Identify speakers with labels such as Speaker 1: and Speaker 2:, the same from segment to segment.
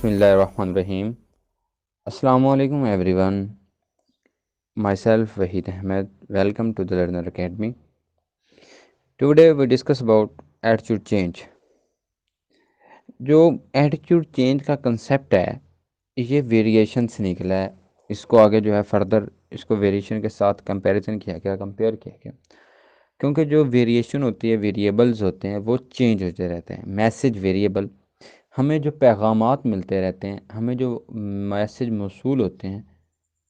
Speaker 1: بسم اللہ الرحمن الرحیم. السلام علیکم everyone. Myself Waheed Ahmed. Welcome to the learner academy. Today we discuss about attitude change. جو ایٹیٹیوڈ چینج کا کنسیپٹ ہے یہ ویریشن سے نکلا ہے. اس کو آگے جو ہے فردر اس کو ویریشن کے ساتھ کمپیریزن کیا گیا، کمپیئر کیا گیا، کیونکہ جو ویریشن ہوتی ہے، ویریبلز ہوتے ہیں وہ چینج ہوتے رہتے ہیں. میسیج ویریبل، ہمیں جو پیغامات ملتے رہتے ہیں، ہمیں جو میسیج موصول ہوتے ہیں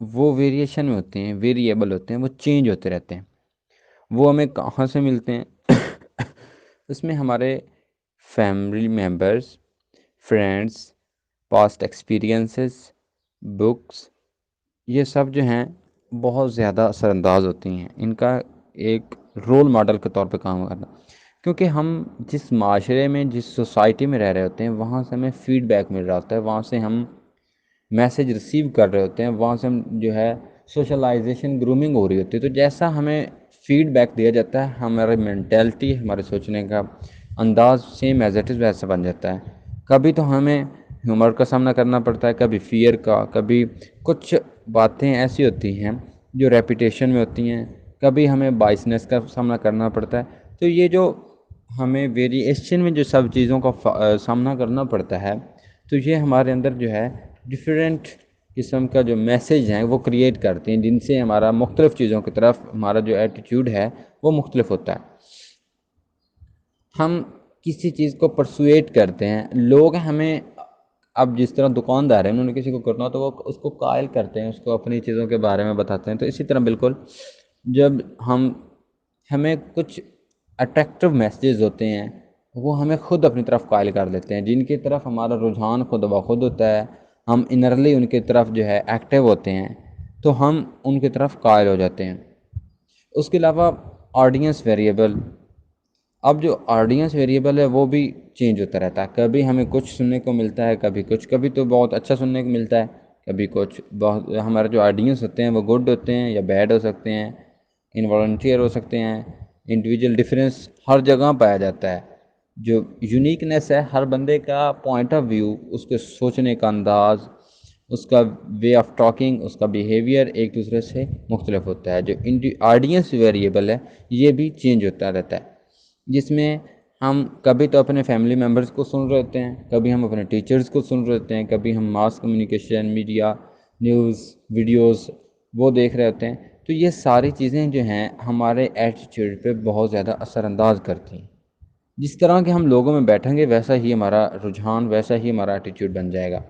Speaker 1: وہ ویریشن میں ہوتے ہیں، ویریبل ہوتے ہیں، وہ چینج ہوتے رہتے ہیں. وہ ہمیں کہاں سے ملتے ہیں؟ اس میں ہمارے family members, friends, past experiences, books, یہ سب جو ہیں بہت زیادہ اثر انداز ہوتی ہیں. ان کا ایک رول ماڈل کے طور پہ کام کرنا، کیونکہ ہم جس معاشرے میں، جس سوسائٹی میں رہ رہے ہوتے ہیں وہاں سے ہمیں فیڈ بیک مل رہا ہوتا ہے، وہاں سے ہم میسیج ریسیو کر رہے ہوتے ہیں، وہاں سے ہم جو ہے سوشلائزیشن، گرومنگ ہو رہی ہوتی ہے. تو جیسا ہمیں فیڈ بیک دیا جاتا ہے ہمارے مینٹیلٹی، ہمارے سوچنے کا انداز سیم ایز اٹ از ویسا بن جاتا ہے. کبھی تو ہمیں ہیومر کا سامنا کرنا پڑتا ہے، کبھی فیئر کا، کبھی کچھ باتیں ایسی ہوتی ہیں جو ریپیٹیشن میں ہوتی ہیں، کبھی ہمیں بائسنس کا سامنا کرنا پڑتا ہے. تو یہ جو ہمیں ویریشن میں جو سب چیزوں کا سامنا کرنا پڑتا ہے، تو یہ ہمارے اندر جو ہے ڈفرینٹ قسم کا جو میسیج ہیں وہ کریٹ کرتے ہیں، جن سے ہمارا مختلف چیزوں کی طرف ہمارا جو ایٹیٹیوڈ ہے وہ مختلف ہوتا ہے. ہم کسی چیز کو پرسویٹ کرتے ہیں، لوگ ہمیں، اب جس طرح دکاندار ہیں انہوں نے کسی کو کرنا ہو تو وہ اس کو قائل کرتے ہیں، اس کو اپنی چیزوں کے بارے میں بتاتے ہیں. تو اسی طرح بالکل جب ہمیں کچھ اٹریکٹیو میسیجز ہوتے ہیں وہ ہمیں خود اپنی طرف قائل کر لیتے ہیں، جن کی طرف ہمارا رجحان خود بخود ہوتا ہے. ہم انرلی ان کی طرف جو ہے ایکٹیو ہوتے ہیں تو ہم ان کی طرف قائل ہو جاتے ہیں. اس کے علاوہ آڈینس ویریبل. اب جو آڈینس ویریبل ہے وہ بھی چینج ہوتا رہتا ہے. کبھی ہمیں کچھ سننے کو ملتا ہے، کبھی کچھ، کبھی تو بہت اچھا سننے کو ملتا ہے، کبھی کچھ. بہت ہمارے جو آڈینس ہوتے ہیں وہ گڈ ہوتے ہیں یا بیڈ ہو سکتے ہیں، انوالنٹیئر ہو سکتے ہیں. انڈیویجول ڈفرینس ہر جگہ پایا جاتا ہے. جو یونیکنیس ہے ہر بندے کا پوائنٹ آف ویو، اس کے سوچنے کا انداز، اس کا وے آف ٹاکنگ، اس کا بیہیویئر ایک دوسرے سے مختلف ہوتا ہے. جو آڈینس ویریبل ہے یہ بھی چینج ہوتا رہتا ہے، جس میں ہم کبھی تو اپنے فیملی ممبرز کو سن رہے ہوتے ہیں، کبھی ہم اپنے ٹیچرز کو سن رہے ہوتے ہیں، کبھی ہم mass communication, media, news, videos وہ دیکھ رہے ہوتے ہیں. تو یہ ساری چیزیں جو ہیں ہمارے ایٹیٹیوڈ پہ بہت زیادہ اثر انداز کرتی ہیں. جس طرح کہ ہم لوگوں میں بیٹھیں گے ویسا ہی ہمارا رجحان، ویسا ہی ہمارا ایٹیٹیوڈ بن جائے گا.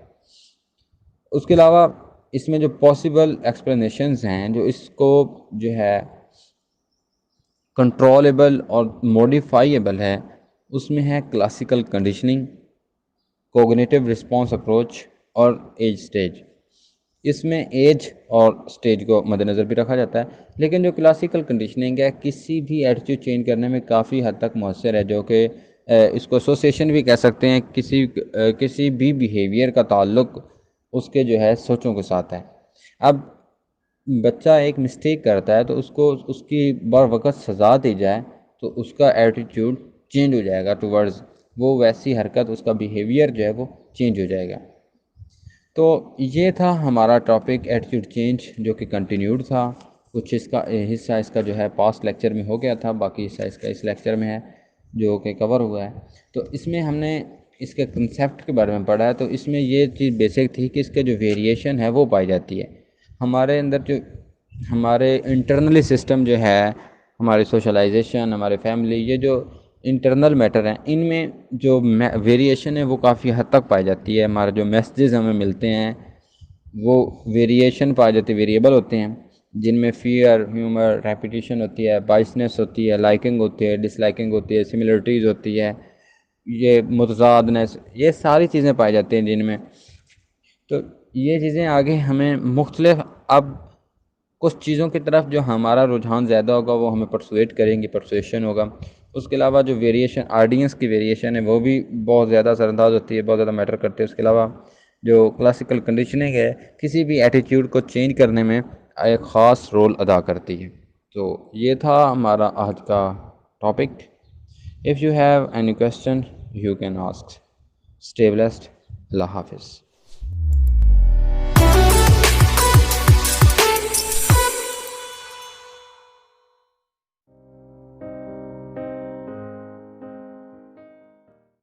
Speaker 1: اس کے علاوہ اس میں جو پاسبل ایکسپلینیشنز ہیں جو اس کو جو ہے کنٹرولیبل اور موڈیفائیبل ہے، اس میں ہے classical conditioning, cognitive response approach اور ایج سٹیج. اس میں ایج اور سٹیج کو مد نظر بھی رکھا جاتا ہے، لیکن جو کلاسیکل کنڈیشننگ ہے کسی بھی ایٹیٹیوڈ چینج کرنے میں کافی حد تک مؤثر ہے، جو کہ اس کو ایسوسیشن بھی کہہ سکتے ہیں. کسی بھی بیہیویئر کا تعلق اس کے جو ہے سوچوں کے ساتھ ہے. اب بچہ ایک مسٹیک کرتا ہے تو اس کو اس کی بر وقت سزا دی جائے تو اس کا ایٹیٹیوڈ چینج ہو جائے گا ٹورڈز وہ ویسی حرکت، اس کا بیہیویئر جو ہے وہ چینج ہو جائے گا. تو یہ تھا ہمارا ٹاپک ایٹیٹیوڈ چینج، جو کہ کنٹینیوڈ تھا. کچھ اس کا حصہ اس کا جو ہے پاسٹ لیکچر میں ہو گیا تھا، باقی حصہ اس کا اس لیکچر میں ہے جو کہ کور ہوا ہے. تو اس میں ہم نے اس کے کنسیپٹ کے بارے میں پڑھا ہے. تو اس میں یہ چیز بیسک تھی کہ اس کے جو ویریشن ہے وہ پائی جاتی ہے ہمارے اندر. جو ہمارے انٹرنلی سسٹم جو ہے، ہماری سوشلائزیشن، ہمارے فیملی، یہ جو انٹرنل میٹر ہیں ان میں جو ویریشن ہے وہ کافی حد تک پائی جاتی ہے. ہمارے جو میسیجز ہمیں ملتے ہیں وہ ویریشن پائی جاتی، ویریبل ہوتے ہیں، جن میں فیئر، ہیومر، ریپیٹیشن ہوتی ہے، بائسنس ہوتی ہے، لائکنگ ہوتی ہے، ڈس لائکنگ ہوتی ہے، سملرٹیز ہوتی ہے، یہ متضادنس، یہ ساری چیزیں پائی جاتی ہیں جن میں. تو یہ چیزیں آگے ہمیں مختلف، اب کچھ چیزوں کی طرف جو ہمارا رجحان زیادہ ہوگا وہ ہمیں پرسویٹ کریں گی، پرسویشن ہوگا. اس کے علاوہ جو ویریشن، آڈینس کی ویریشن ہے وہ بھی بہت زیادہ اثر انداز ہوتی ہے، بہت زیادہ میٹر کرتی ہے. اس کے علاوہ جو کلاسیکل کنڈیشننگ ہے کسی بھی ایٹیٹیوڈ کو چینج کرنے میں ایک خاص رول ادا کرتی ہے. تو یہ تھا ہمارا آج کا topic. If you have any question you can ask. Stay blessed. اللہ حافظ.